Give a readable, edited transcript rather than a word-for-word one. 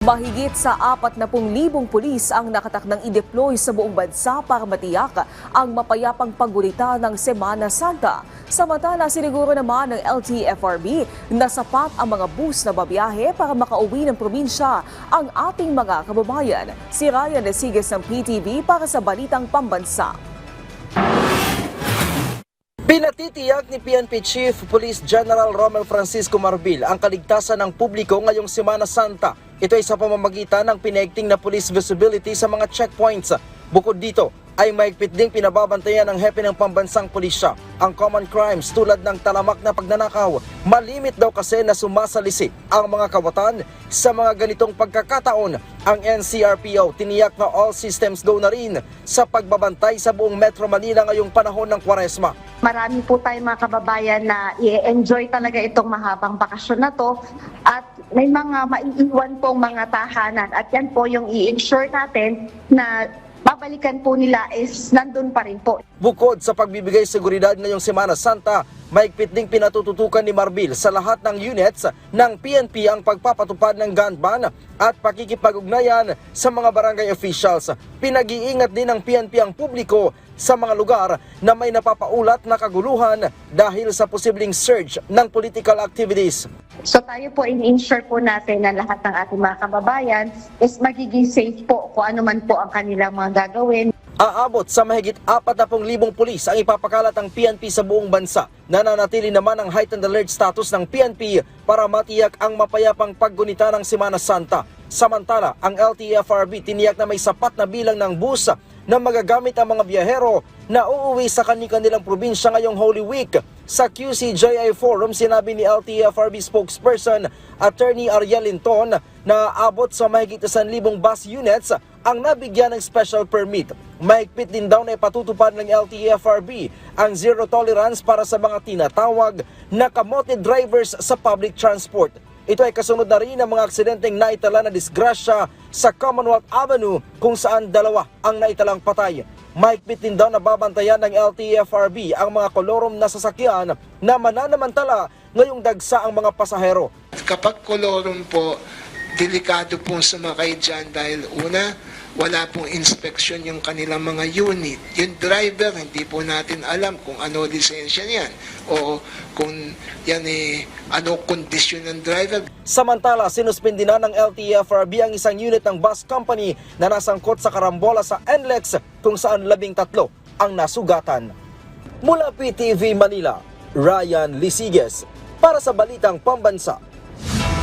Mahigit sa 40,000 pulis ang nakatakdang i-deploy sa buong bansa para matiyak ang mapayapang paggulita ng Semana Santa. Samantala, siniguro naman ng LTFRB na sapat ang mga bus na babiyahe para makauwi ng probinsya ang ating mga kababayan. Si Ryan Lesiges ng PTV para sa Balitang Pambansa. Pinatitiyak ni PNP Chief Police General Romel Francisco Marbil ang kaligtasan ng publiko ngayong Semana Santa. Ito ay sa pamamagitan ng pinaigting na police visibility sa mga checkpoints. Bukod dito, ay mahigpit ding pinababantayan ng hepe ng pambansang pulisya ang common crimes tulad ng talamak na pagnanakaw. Malimit daw kasi na sumasalisi ang mga kawatan sa mga ganitong pagkakataon. Ang NCRPO tiniyak na all systems go na rin sa pagbabantay sa buong Metro Manila ngayong panahon ng Kwaresma. Marami po tayong mga kababayan na i-enjoy talaga itong mahabang bakasyon na to at may mga maiiwan pong mga tahanan at yan po yung i-ensure natin na babalikan po nila is nandun pa rin po. Bukod sa pagbibigay seguridad ngayong Semana Santa, mahigpit ding pinatututukan ni Marbil sa lahat ng units ng PNP ang pagpapatupad ng gun ban at pakikipag-ugnayan sa mga barangay officials. Pinag-iingat din ng PNP ang publiko sa mga lugar na may napapaulat na kaguluhan dahil sa posibleng surge ng political activities. So tayo po in-ensure po natin na lahat ng ating mga kababayan is magiging safe po kung ano man po ang kanilang mga gagawin. Aabot sa mahigit 40,000 pulis ang ipapakalat ng PNP sa buong bansa. Nananatili naman ang heightened alert status ng PNP para matiyak ang mapayapang paggunita ng Semana Santa. Samantala, ang LTFRB tiniyak na may sapat na bilang ng bus na magagamit ang mga biyahero na uuwi sa kanilang probinsya ngayong Holy Week. Sa QCJI Forum, sinabi ni LTFRB spokesperson Attorney Ariel Linton na abot sa mahigit 1,000 bus units ang nabigyan ng special permit. Mahigpit din daw na ipatutupad ng LTFRB ang zero tolerance para sa mga tinatawag na kamote drivers sa public transport. Ito ay kasunod na rin ng mga aksidenteng naitala na disgrasya sa Commonwealth Avenue kung saan 2 ang naitalang patay. Mahigpit din daw na babantayan ng LTFRB ang mga kolorom na sasakyan na mananamantala ngayong dagsa ang mga pasahero. Kapag kolorom po, delikado pong sumakay dyan dahil una, wala pong inspeksyon yung kanilang mga unit. Yung driver, hindi po natin alam kung ano lisensya niyan o kung yan ano kondisyon ng driver. Samantala, sinuspindi na ng LTFRB ang isang unit ng bus company na nasangkot sa karambola sa NLEX kung saan 13 ang nasugatan. Mula PTV Manila, Ryan Lesiges para sa Balitang Pambansa.